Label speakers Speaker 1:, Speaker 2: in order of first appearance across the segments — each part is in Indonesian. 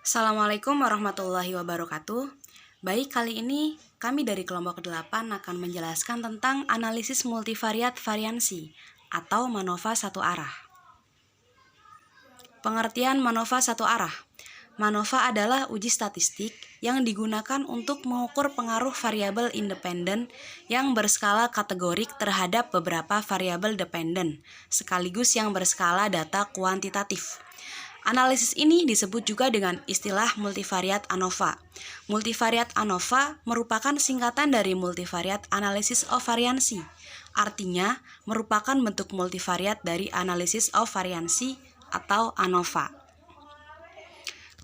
Speaker 1: Assalamualaikum warahmatullahi wabarakatuh. Baik, kali ini kami dari kelompok 8 akan menjelaskan tentang analisis multivariat variansi atau MANOVA satu arah. Pengertian MANOVA satu arah. MANOVA adalah uji statistik yang digunakan untuk mengukur pengaruh variabel independen yang berskala kategorik terhadap beberapa variabel dependen, sekaligus yang berskala data kuantitatif. Analisis ini disebut juga dengan istilah multivariat ANOVA. Multivariat ANOVA merupakan singkatan dari multivariat analysis of variancy. Artinya, merupakan bentuk multivariat dari analysis of variancy atau ANOVA.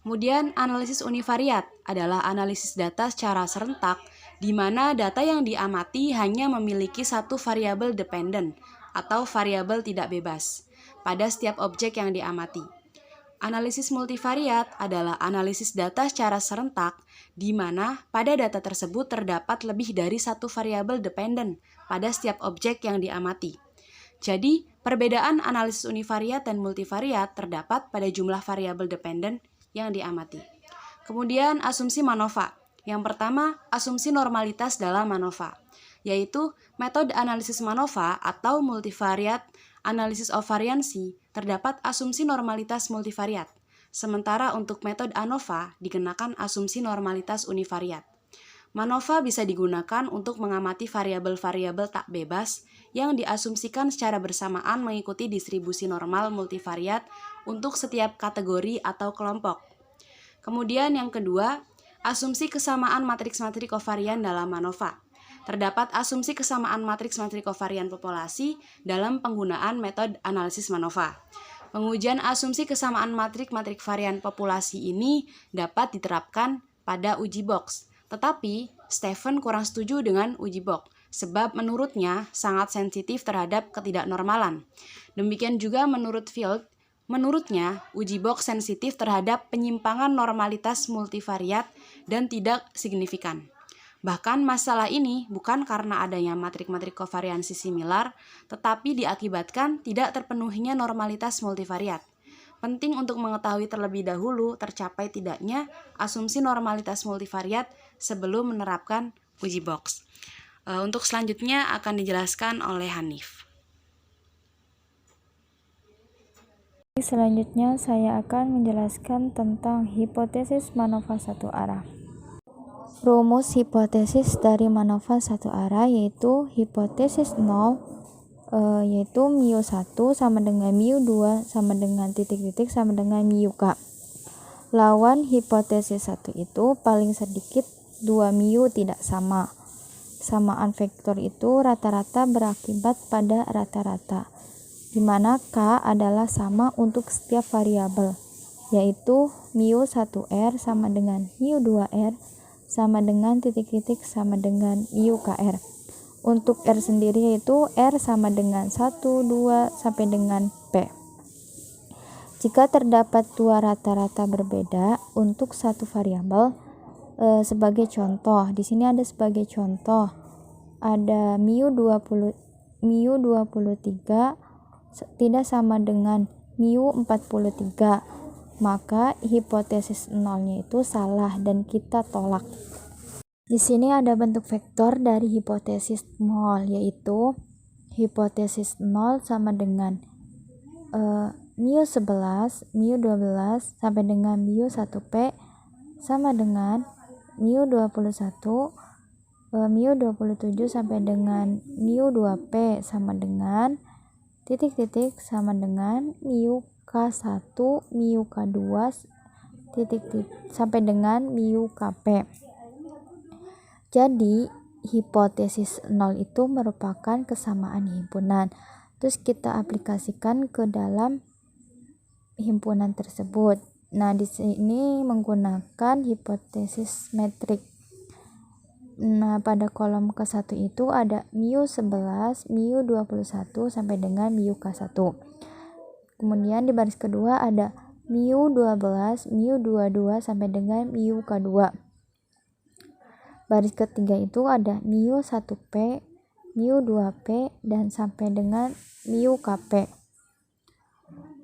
Speaker 1: Kemudian, analisis univariat adalah analisis data secara serentak, di mana data yang diamati hanya memiliki satu variabel dependen atau variabel tidak bebas pada setiap objek yang diamati. Analisis multivariat adalah analisis data secara serentak, di mana pada data tersebut terdapat lebih dari satu variabel dependen pada setiap objek yang diamati. Jadi, perbedaan analisis univariat dan multivariat terdapat pada jumlah variabel dependen yang diamati. Kemudian, asumsi MANOVA. Yang pertama, asumsi normalitas dalam MANOVA, yaitu metode analisis MANOVA atau multivariat analysis of variancy terdapat asumsi normalitas multivariat. Sementara untuk metode ANOVA dikenakan asumsi normalitas univariat. MANOVA bisa digunakan untuk mengamati variabel-variabel tak bebas yang diasumsikan secara bersamaan mengikuti distribusi normal multivariat untuk setiap kategori atau kelompok. Kemudian yang kedua, asumsi kesamaan matriks-matriks kovarian dalam MANOVA. Terdapat asumsi kesamaan matriks-matriks kovarian populasi dalam penggunaan metode analisis MANOVA. Pengujian asumsi kesamaan matriks-matriks varian populasi ini dapat diterapkan pada uji box. Tetapi, Stephen kurang setuju dengan uji box, sebab menurutnya sangat sensitif terhadap ketidaknormalan. Demikian juga menurut Field, menurutnya uji box sensitif terhadap penyimpangan normalitas multivariat dan tidak signifikan. Bahkan masalah ini bukan karena adanya matrik-matrik kovariansi similar, tetapi diakibatkan tidak terpenuhinya normalitas multivariat. Penting untuk mengetahui terlebih dahulu tercapai tidaknya asumsi normalitas multivariat sebelum menerapkan uji box. Untuk selanjutnya akan dijelaskan oleh Hanif.
Speaker 2: Selanjutnya saya akan menjelaskan tentang hipotesis MANOVA satu arah. Rumus hipotesis dari MANOVA satu arah yaitu hipotesis 0 yaitu mu1 sama dengan mu2 sama dengan titik-titik sama dengan mu k. Lawan hipotesis 1 itu paling sedikit 2 mu tidak sama. Samaan vektor itu rata-rata berakibat pada rata-rata, di mana k adalah sama untuk setiap variabel, yaitu mu1r sama dengan mu2r sama dengan titik-titik sama dengan mu kr. Untuk r sendiri yaitu r sama dengan 1, 2, sampai dengan p. Jika terdapat dua rata-rata berbeda untuk satu variabel, sebagai contoh, di sini ada sebagai contoh, ada mu23 tidak sama dengan mu43. Maka hipotesis nolnya itu salah dan kita tolak. Di sini ada bentuk vektor dari hipotesis 0, yaitu hipotesis 0 sama dengan mu11, mu12 sampai dengan mu1p sama dengan mu21, mu27 sampai dengan mu2p sama dengan titik-titik sama dengan mu K1, mu K2 titik-titik sampai dengan mu Kp. Jadi hipotesis 0 itu merupakan kesamaan himpunan. Terus kita aplikasikan ke dalam himpunan tersebut. Nah, di sini menggunakan hipotesis metrik. Nah, pada kolom ke-1 itu ada mu11, mu21 sampai dengan mu K1. Kemudian di baris kedua ada mu12, mu22 sampai dengan mu K2. Baris ketiga itu ada mu1p, mu2p dan sampai dengan mu Kp.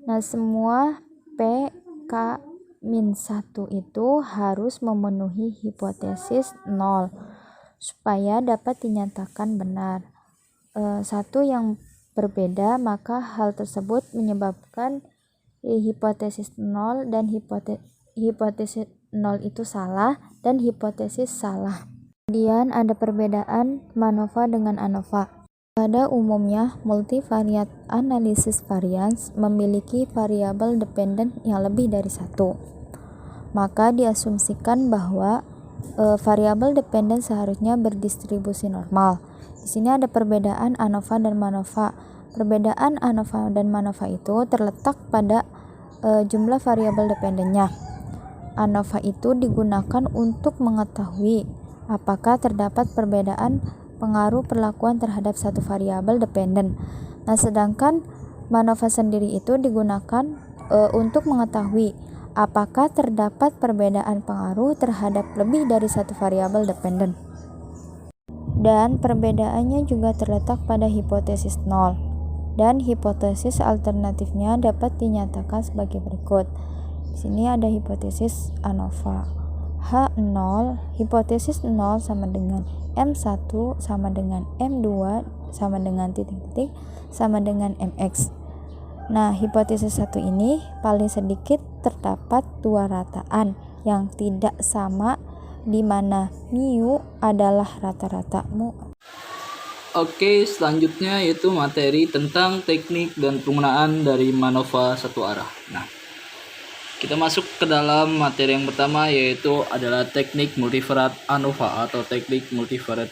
Speaker 2: Nah, semua p, k, min 1 itu harus memenuhi hipotesis 0 supaya dapat dinyatakan benar. Satu yang berbeda, maka hal tersebut menyebabkan hipotesis 0 dan hipotesis 0 itu salah dan hipotesis salah. Kemudian ada perbedaan MANOVA dengan ANOVA. Pada umumnya, multivariate analisis variance memiliki variabel dependen yang lebih dari satu. Maka diasumsikan bahwa variabel dependen seharusnya berdistribusi normal. Di sini ada perbedaan ANOVA dan MANOVA. Perbedaan ANOVA dan MANOVA itu terletak pada jumlah variabel dependennya. ANOVA itu digunakan untuk mengetahui apakah terdapat perbedaan pengaruh perlakuan terhadap satu variabel dependen. Nah, sedangkan MANOVA sendiri itu digunakan untuk mengetahui apakah terdapat perbedaan pengaruh terhadap lebih dari satu variabel dependen. Dan perbedaannya juga terletak pada hipotesis 0. Dan hipotesis alternatifnya dapat dinyatakan sebagai berikut. Di sini ada hipotesis ANOVA. H0, hipotesis 0 sama dengan M1 sama dengan M2 sama dengan titik-titik sama dengan MX. Nah, hipotesis 1 ini paling sedikit terdapat dua rataan yang tidak sama, di mana mu adalah rata-rata mu.
Speaker 3: Oke, selanjutnya yaitu materi tentang teknik dan penggunaan dari MANOVA satu arah. Nah, kita masuk ke dalam materi yang pertama, yaitu adalah teknik multivariate ANOVA atau teknik multivariate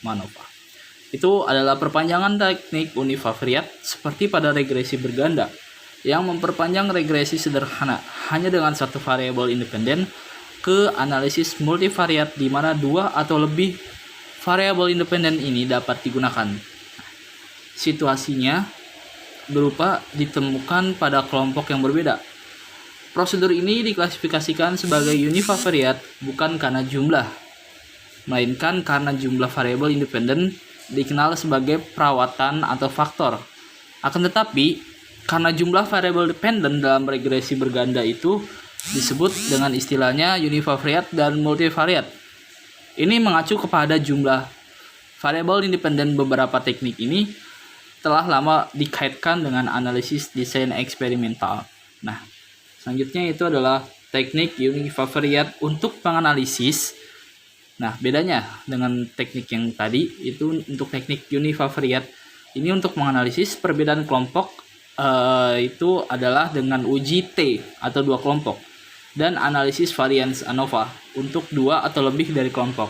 Speaker 3: MANOVA. Itu adalah perpanjangan teknik univariate seperti pada regresi berganda yang memperpanjang regresi sederhana hanya dengan satu variabel independen ke analisis multivariate di mana dua atau lebih variabel independen ini dapat digunakan. Situasinya berupa ditemukan pada kelompok yang berbeda. Prosedur ini diklasifikasikan sebagai univariate bukan karena jumlah, melainkan karena jumlah variabel independen dikenal sebagai perawatan atau faktor. Akan tetapi, karena jumlah variabel dependen dalam regresi berganda itu disebut dengan istilahnya univariate dan multivariate. Ini mengacu kepada jumlah variabel independen. Beberapa teknik ini telah lama dikaitkan dengan analisis desain eksperimental. Nah, selanjutnya itu adalah teknik univariate untuk penganalisis. Nah, bedanya dengan teknik yang tadi itu untuk teknik univariate ini untuk menganalisis perbedaan kelompok itu adalah dengan uji T atau dua kelompok, dan analisis variance ANOVA untuk dua atau lebih dari kelompok.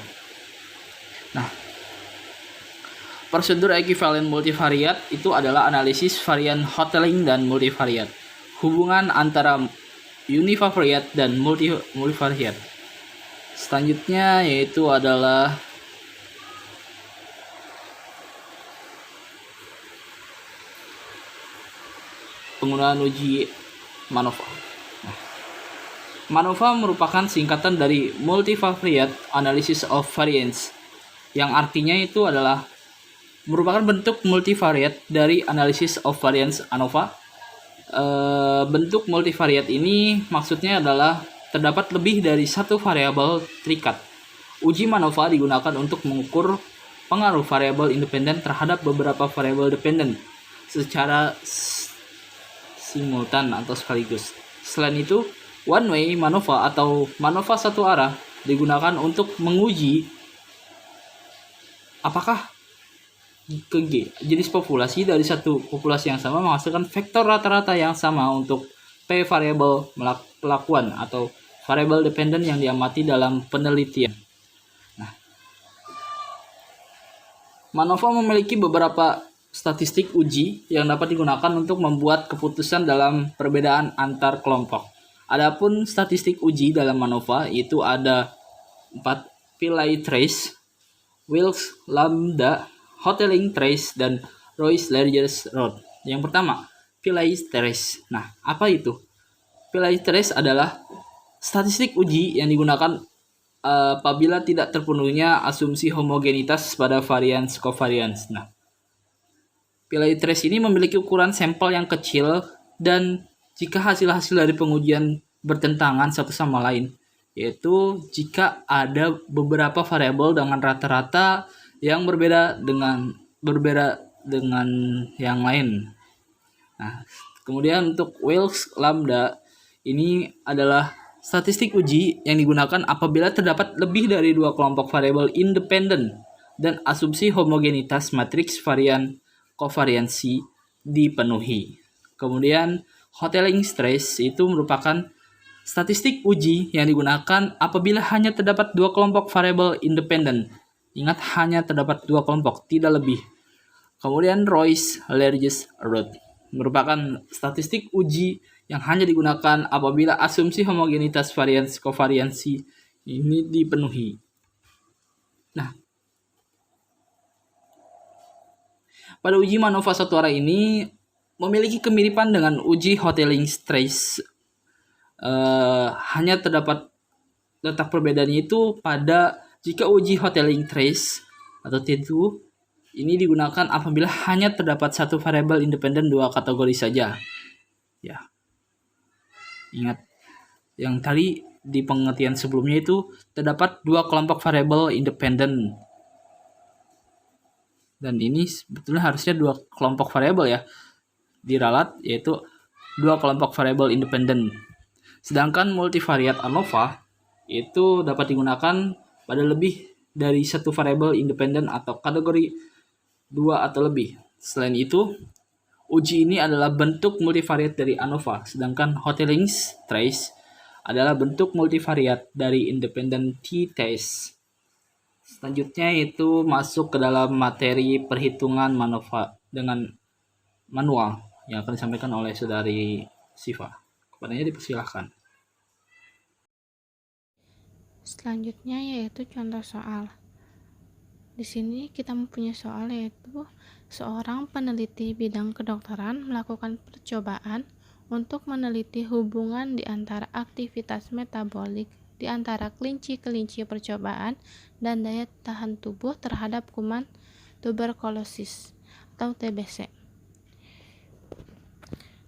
Speaker 3: Nah, prosedur ekuivalen multivariate itu adalah analisis varian Hotelling dan multivariate. Hubungan antara univariate dan multivariate. Selanjutnya yaitu adalah penggunaan uji MANOVA. MANOVA merupakan singkatan dari Multivariate Analysis of Variance, yang artinya itu adalah merupakan bentuk multivariate dari analisis of variance ANOVA. Bentuk multivariate ini maksudnya adalah terdapat lebih dari satu variabel terikat. Uji MANOVA digunakan untuk mengukur pengaruh variabel independen terhadap beberapa variabel dependen secara simultan atau sekaligus. Selain itu, one way MANOVA atau MANOVA satu arah digunakan untuk menguji apakah jenis populasi dari satu populasi yang sama menghasilkan vektor rata-rata yang sama untuk P variabel pelakuan atau variabel dependen yang diamati dalam penelitian. Nah, MANOVA memiliki beberapa statistik uji yang dapat digunakan untuk membuat keputusan dalam perbedaan antar kelompok. Adapun statistik uji dalam MANOVA itu ada 4: Pillay trace, Wilks lambda, Hotelling trace, dan Royce-Largers rod. Yang pertama, Pillay trace. Nah, apa itu? Pillay trace adalah statistik uji yang digunakan apabila tidak terpenuhnya asumsi homogenitas pada variance covariance. Nah, Pillay trace ini memiliki ukuran sampel yang kecil dan jika hasil-hasil dari pengujian bertentangan satu sama lain, yaitu jika ada beberapa variabel dengan rata-rata yang berbeda dengan yang lain. Nah, kemudian untuk Wilks lambda ini adalah statistik uji yang digunakan apabila terdapat lebih dari dua kelompok variabel independen dan asumsi homogenitas matriks varian kovariansi dipenuhi. Kemudian Hotelling stress itu merupakan statistik uji yang digunakan apabila hanya terdapat dua kelompok variabel independen. Ingat, hanya terdapat dua kelompok, tidak lebih. Kemudian Royce-Larges Root merupakan statistik uji yang hanya digunakan apabila asumsi homogenitas varian kovariansi ini dipenuhi. Nah, pada uji MANOVA satu arah ini memiliki kemiripan dengan uji Hotelling stress. Hanya terdapat letak perbedaannya itu pada jika uji Hotelling trace atau T2 ini digunakan apabila hanya terdapat satu variabel independen dua kategori saja. Ya. Ingat, yang tadi di pengertian sebelumnya itu terdapat dua kelompok variabel independen. Dan ini sebetulnya harusnya dua kelompok variabel ya diralat, yaitu dua kelompok variabel independen. Sedangkan multivariat ANOVA itu dapat digunakan pada lebih dari satu variabel independen atau kategori dua atau lebih. Selain itu, uji ini adalah bentuk multivariat dari ANOVA, sedangkan Hotelling trace adalah bentuk multivariat dari independent t-test. Selanjutnya itu masuk ke dalam materi perhitungan MANOVA dengan manual yang akan disampaikan oleh saudari Siva. Kepadanya dipersilahkan.
Speaker 4: Selanjutnya yaitu contoh soal. Di sini kita mempunyai soal yaitu seorang peneliti bidang kedokteran melakukan percobaan untuk meneliti hubungan di antara aktivitas metabolik di antara kelinci-kelinci percobaan dan daya tahan tubuh terhadap kuman tuberkulosis atau TBC.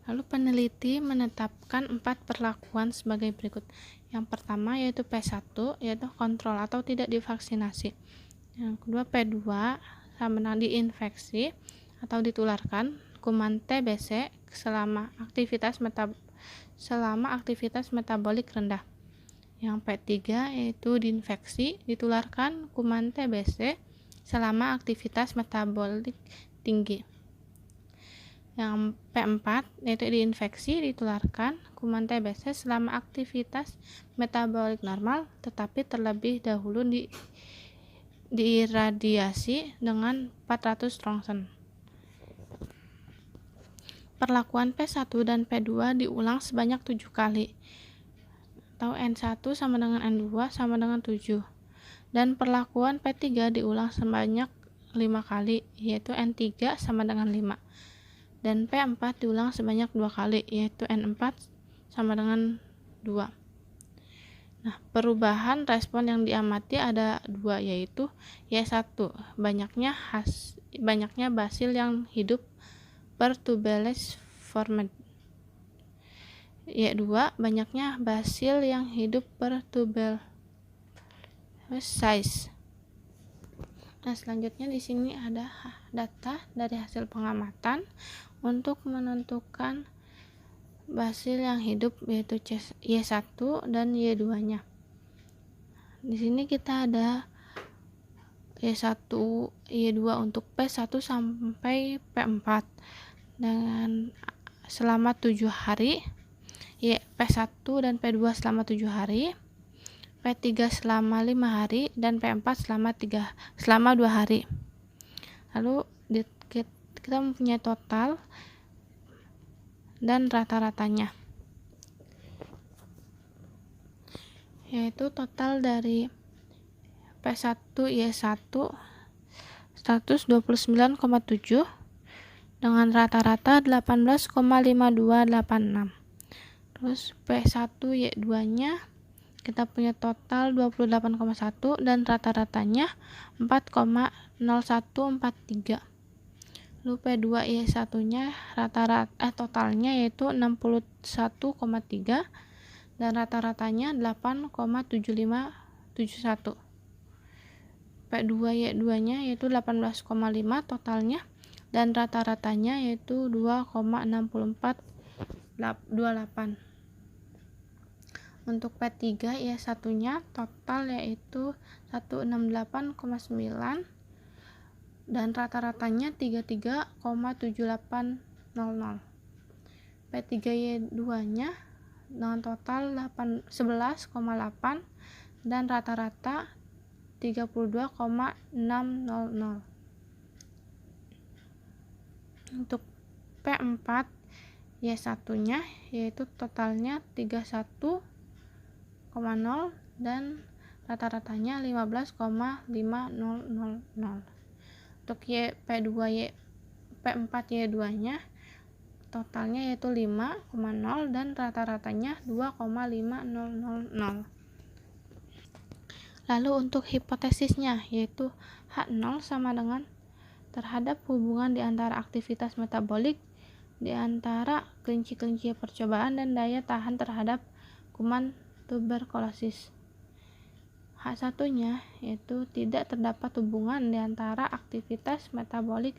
Speaker 4: Lalu peneliti menetapkan 4 perlakuan sebagai berikut. Yang pertama yaitu P1, yaitu kontrol atau tidak divaksinasi. Yang kedua P2, sama dengan diinfeksi atau ditularkan kuman TBC selama aktivitas metabolik rendah. Yang P3 yaitu diinfeksi, ditularkan kuman TBC selama aktivitas metabolik tinggi. Yang P4 yaitu diinfeksi, ditularkan kuman TBC selama aktivitas metabolik normal tetapi terlebih dahulu diiradiasi dengan 400 rongsen. Perlakuan P1 dan P2 diulang sebanyak 7 kali atau N1 sama dengan N2 sama dengan 7. Dan perlakuan P3 diulang sebanyak 5 kali yaitu N3 sama dengan 5. Dan P4 diulang sebanyak 2 kali yaitu N4 sama dengan 2. Nah, perubahan respon yang diamati ada 2 yaitu Y1 banyaknya basil yang hidup per tubeless formed. Y2 banyaknya basil yang hidup per tubeless size. Nah, selanjutnya di sini ada data dari hasil pengamatan untuk menentukan basil yang hidup yaitu Y1 dan Y2-nya. Di sini kita ada Y1, Y2 untuk P1 sampai P4 dengan selama 7 hari, P1 dan P2 selama 7 hari, P3 selama 5 hari, dan P4 selama 2 hari. Lalu kita mempunyai total dan rata-ratanya, yaitu total dari P1 Y1 129,7 dengan rata-rata 18,5286. Terus P1 Y2 nya kita punya total 28,1 dan rata-ratanya 4,0143. Lalu P2 Y1 nya totalnya yaitu 61,3 dan rata-ratanya 8,7571. P2 Y2 nya yaitu 18,5 totalnya dan rata-ratanya yaitu 2,6428. Untuk P3 Y1 nya total yaitu 168,9 dan rata-ratanya 33,7800. P3 Y2 nya dengan total 11,8 dan rata-rata 32,600. Untuk P4 Y1 nya yaitu totalnya 31,0 dan rata-ratanya 15,500. Untuk P4 Y2 nya totalnya yaitu 5,0 dan rata-ratanya 2,5000. Lalu untuk hipotesisnya yaitu H0 sama dengan terhadap hubungan di antara aktivitas metabolik di antara kelinci-kelinci percobaan dan daya tahan terhadap kuman tuberkulosis. H1 nya yaitu tidak terdapat hubungan di antara aktivitas metabolik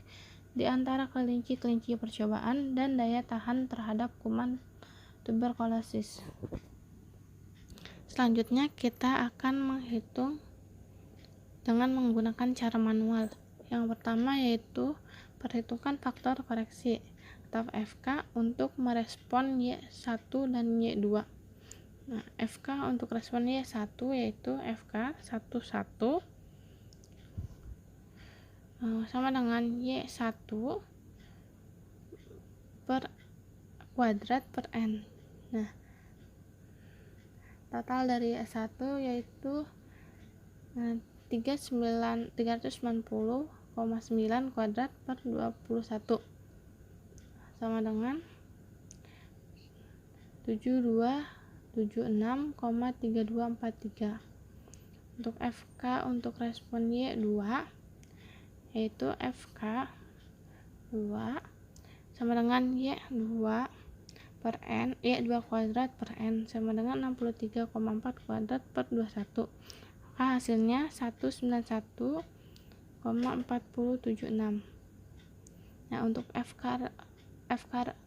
Speaker 4: di antara kelinci-kelinci percobaan dan daya tahan terhadap kuman tuberkulosis. Selanjutnya kita akan menghitung dengan menggunakan cara manual. Yang pertama yaitu perhitungkan faktor koreksi atau FK untuk merespon Y1 dan Y2. Nah, FK untuk respon Y1 yaitu FK 11 sama dengan Y1 per kuadrat per N. Nah, total dari Y1 yaitu 390,9 kuadrat per 21 sama dengan 7276,3243. Untuk FK untuk respon Y2 yaitu FK 2 sama dengan Y2 per N, Y2 kuadrat per N sama dengan 63,4 kuadrat per 21. Maka hasilnya 191,4076. Nah, untuk FK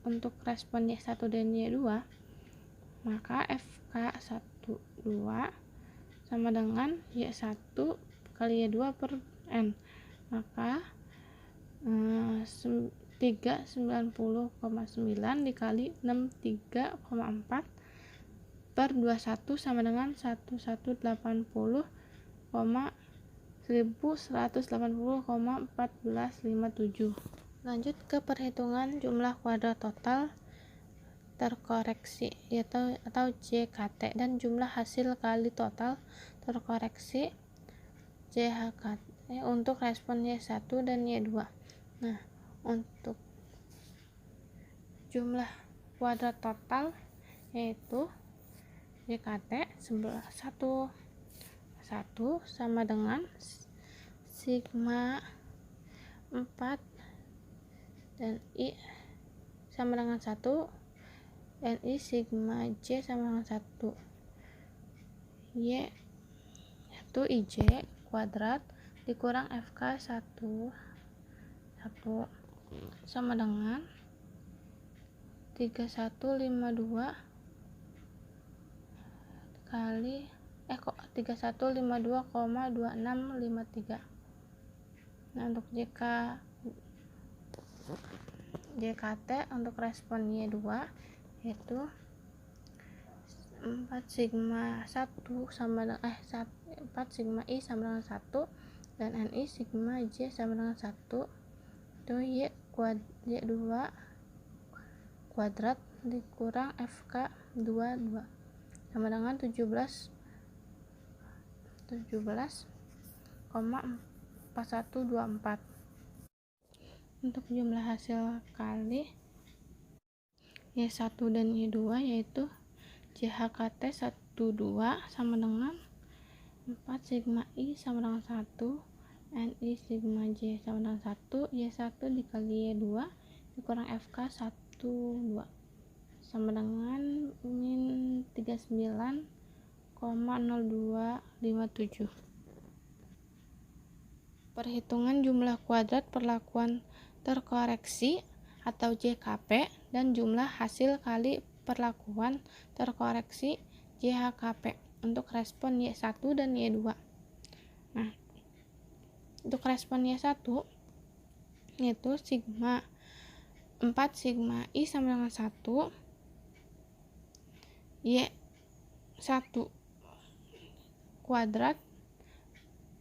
Speaker 4: untuk respon Y1 dan Y2, maka FK 12 sama dengan Y1 kali Y2 per N, maka 390,9 dikali 63,4 per 21 sama dengan 1180,1457. Lanjut ke perhitungan jumlah kuadrat total terkoreksi atau JKT dan jumlah hasil kali total terkoreksi JHKT untuk respon Y1 dan Y2. Nah, untuk jumlah kuadrat total yaitu JKT 1 sama dengan sigma 4 dan I sama dengan 1, NI sigma J sama dengan 1, Y itu IJ kuadrat dikurang FK 1 sama dengan 3152 kali 3152,2653. Nah, untuk JKT untuk respon Y2 yaitu 4 sigma 1 sama dengan 4 sigma I sama dengan 1 dan NI sigma J sama dengan 1 itu Y2 kuadrat dikurang FK 22 sama dengan 17,4124. Untuk jumlah hasil kali Y1 dan Y2 yaitu JHKT 12 sama dengan 4 sigma I sama dengan 1 NI sigma J sama dengan 1, Y1 dikali Y2 dikurang FK 1, 2 sama dengan min 39,0257. Perhitungan jumlah kuadrat perlakuan terkoreksi atau JKP dan jumlah hasil kali perlakuan terkoreksi JHKP untuk respon Y1 dan Y2. Nah, untuk respon Y1 yaitu sigma 4 sigma I sama dengan 1 Y1 kuadrat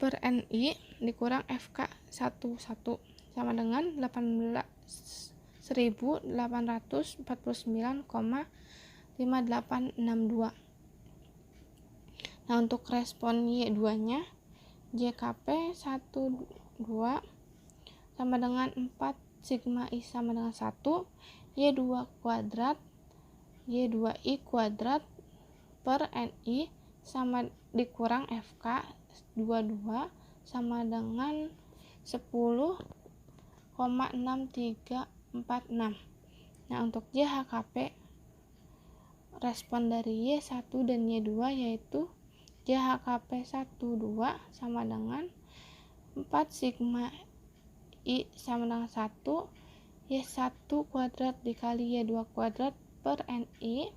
Speaker 4: per NI dikurang FK 11 sama dengan 1849,5862. Nah, untuk respon Y2 nya JKP 12 sama dengan 4 sigma I sama dengan 1 Y2 kuadrat Y2I kuadrat per NI sama dikurang FK 22 sama dengan 10,6346. Nah, untuk JHKP respon dari Y1 dan Y2 yaitu JHKP 12 sama dengan 4 sigma I sama dengan 1 Y1 kuadrat dikali Y2 kuadrat per NI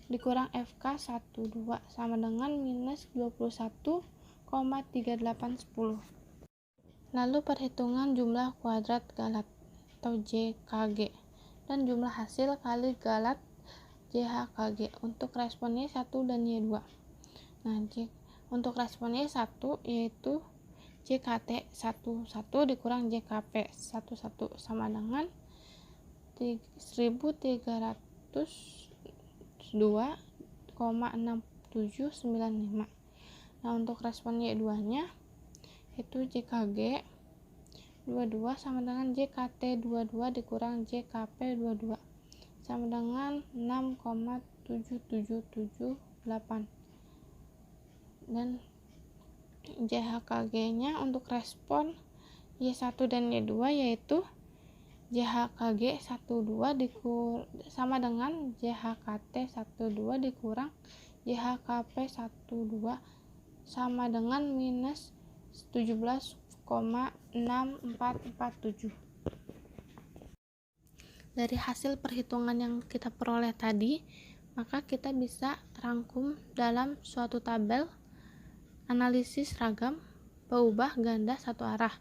Speaker 4: dikurang FK 12 sama dengan minus 21,3810. Lalu perhitungan jumlah kuadrat galat atau JKG dan jumlah hasil kali galat JHKG untuk respon Y1 dan Y2. Nah, untuk respon Y1 yaitu JKT 11 dikurang JKP 11 sama dengan 1302,6795. Nah, untuk respon Y2 nya itu JKG 22 sama dengan JKT 22 dikurang JKP 22 sama dengan 6,7778. Dan JHKG nya untuk respon Y1 dan Y2 yaitu JHKG 12 sama dengan JHKT 12 dikurang JHKP 12 sama dengan minus 17,6447. Dari hasil perhitungan yang kita peroleh tadi, maka kita bisa rangkum dalam suatu tabel analisis ragam peubah ganda satu arah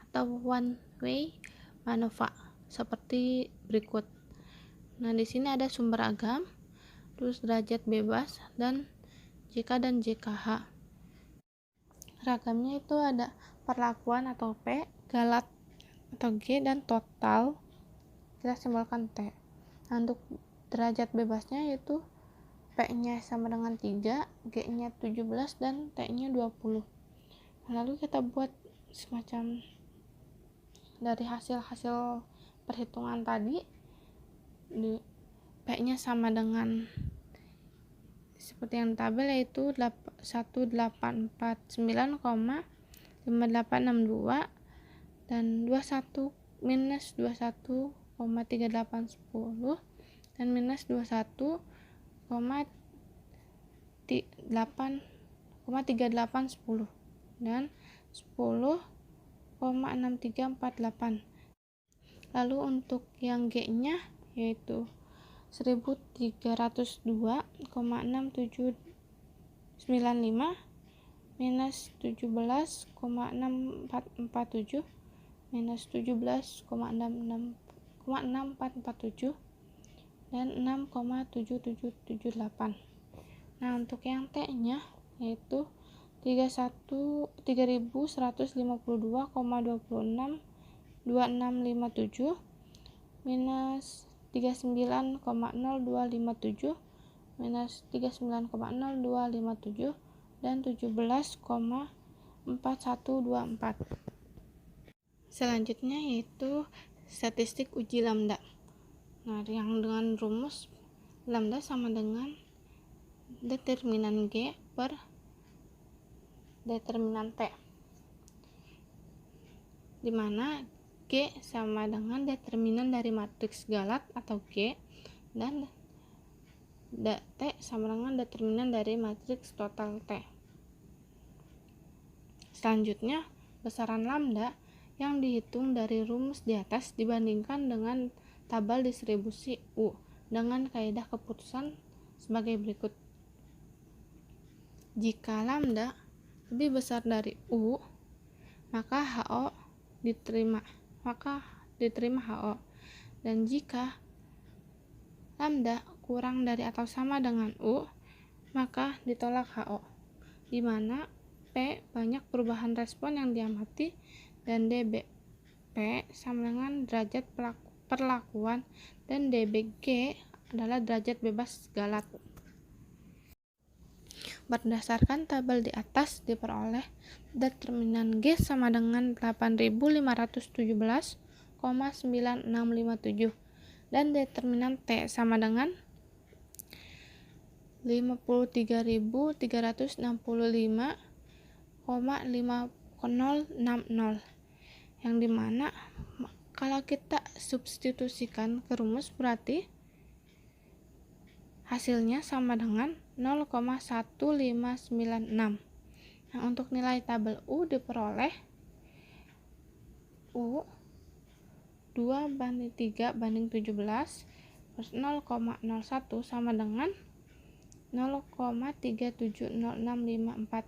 Speaker 4: atau one way MANOVA seperti berikut. Nah, di sini ada sumber agam, terus derajat bebas, dan JK dan JKH. Ragamnya itu ada perlakuan atau P, galat atau G, dan total kita simbolkan T. Nah, untuk derajat bebasnya yaitu P-nya sama dengan 3, G-nya 17, dan T-nya 20. Lalu kita buat semacam dari hasil-hasil perhitungan tadi, P-nya sama dengan seperti yang tabel yaitu 1849,5862 dan 21 minus 21,3810 dan minus 21,3810 dan 10,6348. Lalu untuk yang G-nya yaitu 1302,6795 minus 17,6447 minus 17,6447 dan 6,7778. Nah, untuk yang T-nya yaitu 3152,262657 minus 39,0257 minus 39,0257 dan 17,4124. Selanjutnya yaitu statistik uji lambda. Nah, yang dengan rumus lambda sama dengan determinan G per determinan T. di mana G sama dengan determinan dari matriks Galat atau G, dan T sama dengan determinan dari matriks total T. Selanjutnya, besaran lambda yang dihitung dari rumus di atas dibandingkan dengan tabel distribusi U dengan kaidah keputusan sebagai berikut. Jika lambda lebih besar dari U, maka HO diterima HO. Dan jika lambda kurang dari atau sama dengan U, maka ditolak HO, di mana P banyak perubahan respon yang diamati dan dBP sama dengan derajat perlakuan dan dBg adalah derajat bebas Galat. Berdasarkan tabel di atas diperoleh determinan G sama dengan 8517,9657 dan determinan T sama dengan 53.365,5060, yang dimana kalau kita substitusikan ke rumus berarti hasilnya sama dengan 0,1596. Nah, untuk nilai tabel U diperoleh U 2:3:17 plus 0,01 sama dengan 0,370654.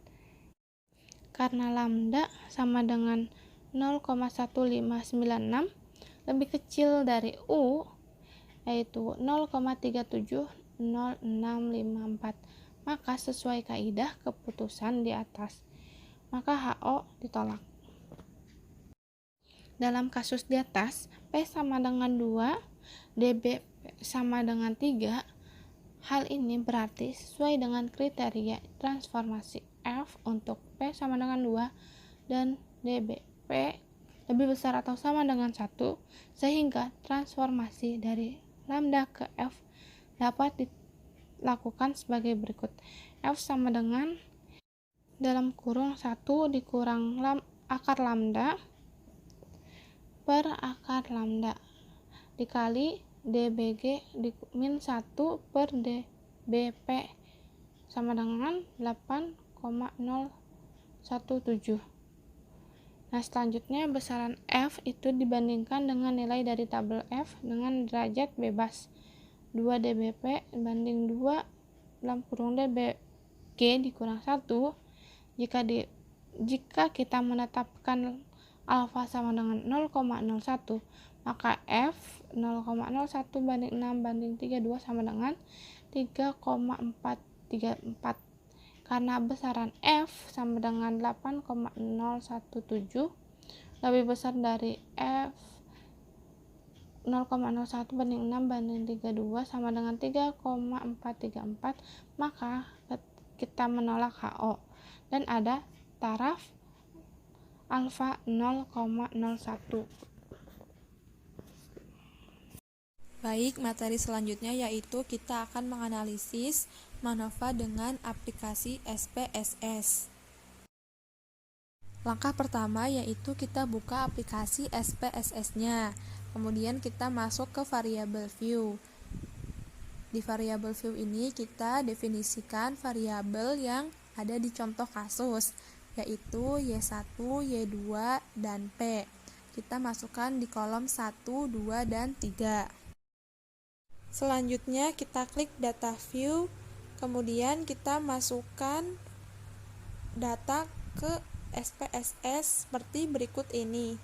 Speaker 4: Karena lambda sama dengan 0,1596 lebih kecil dari U, yaitu 0,370654, maka sesuai kaidah keputusan di atas, maka HO ditolak. Dalam kasus di atas, P sama dengan 2, dB sama dengan 3, hal ini berarti sesuai dengan kriteria transformasi F untuk P sama dengan 2 dan dBP lebih besar atau sama dengan 1, sehingga transformasi dari lambda ke F dapat dilakukan sebagai berikut. F sama dengan dalam kurung 1 dikurang akar lambda per akar lambda dikali dBg min 1 per dBP sama dengan 8,017. Nah, selanjutnya besaran F itu dibandingkan dengan nilai dari tabel F dengan derajat bebas 2 dBp banding 2 dalam kurung dBg dikurang 1. Jika kita menetapkan alfa sama dengan 0,01, maka F 0,01 banding 6 banding 32 sama dengan 3,434. Karena besaran F sama dengan 8,017 lebih besar dari F 0,01 banding 6 banding 32 sama dengan 3,434, maka kita menolak HO dan ada taraf alfa 0,01.
Speaker 2: Baik, materi selanjutnya yaitu kita akan menganalisis MANOVA dengan aplikasi SPSS. Langkah pertama yaitu kita buka aplikasi SPSS-nya. Kemudian kita masuk ke variable view. Di variable view ini kita definisikan variabel yang ada di contoh kasus, yaitu Y1, Y2, dan P. Kita masukkan di kolom 1, 2, dan 3. Selanjutnya kita klik data view, kemudian kita masukkan data ke SPSS seperti berikut ini.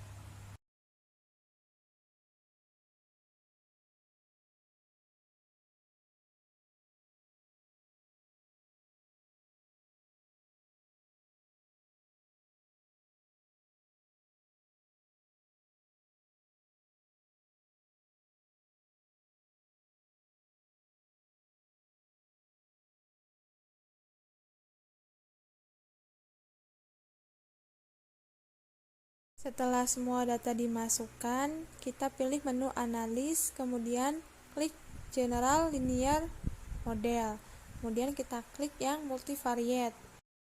Speaker 2: Setelah semua data dimasukkan, kita pilih menu analis, kemudian klik General Linear Model. Kemudian kita klik yang multivariate.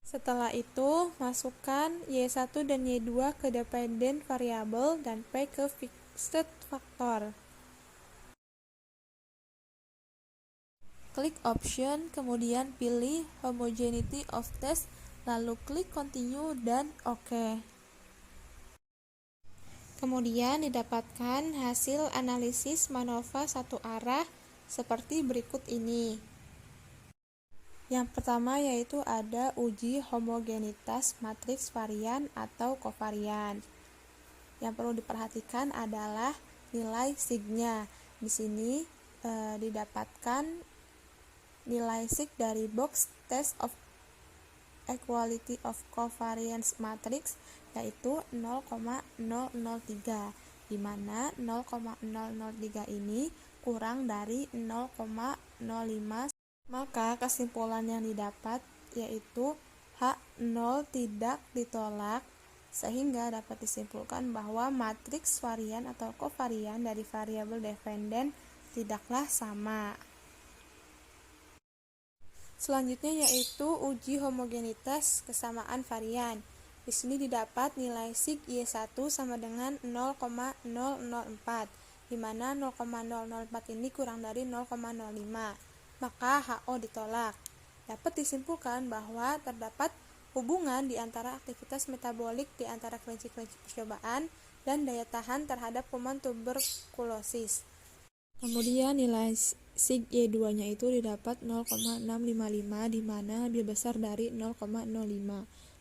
Speaker 5: Setelah itu, masukkan Y1 dan Y2 ke dependent variable dan P ke fixed factor. Klik option, kemudian pilih homogeneity of test, lalu klik continue dan OK. Kemudian didapatkan hasil analisis MANOVA satu arah seperti berikut ini. Yang pertama yaitu ada uji homogenitas matriks varian atau kovarian. Yang perlu diperhatikan adalah nilai signya. Di sini didapatkan nilai sig dari box test of equality of covariance matrix yaitu 0,003, di mana 0,003 ini kurang dari 0,05. Maka kesimpulan yang didapat yaitu H0 tidak ditolak, sehingga dapat disimpulkan bahwa matriks varian atau kovarian dari variabel dependen tidaklah sama. Selanjutnya yaitu uji homogenitas kesamaan varian. Di sini didapat nilai sig Y1 sama dengan 0,004, di mana 0,004 ini kurang dari 0,05. Maka HO ditolak. Dapat disimpulkan bahwa terdapat hubungan di antara aktivitas metabolik di antara kelinci-kelinci percobaan dan daya tahan terhadap kuman tuberkulosis. Kemudian nilai sig Y2-nya itu didapat 0,655, di mana lebih besar dari 0,05.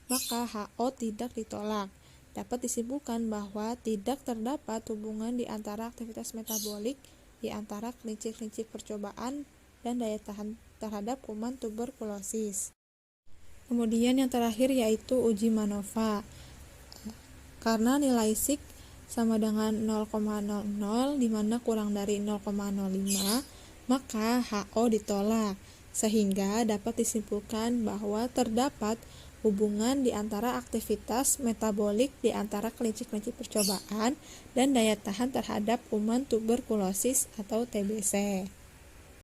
Speaker 5: Maka HO tidak ditolak. Dapat disimpulkan bahwa tidak terdapat hubungan di antara aktivitas metabolik di antara kelinci-kelinci percobaan dan daya tahan terhadap kuman tuberkulosis. Kemudian yang terakhir yaitu uji MANOVA. Karena nilai sig sama dengan 0,00, di mana kurang dari 0,05, maka HO ditolak, sehingga dapat disimpulkan bahwa terdapat hubungan di antara aktivitas metabolik di antara kelinci-kelinci percobaan dan daya tahan terhadap kuman tuberkulosis atau TBC.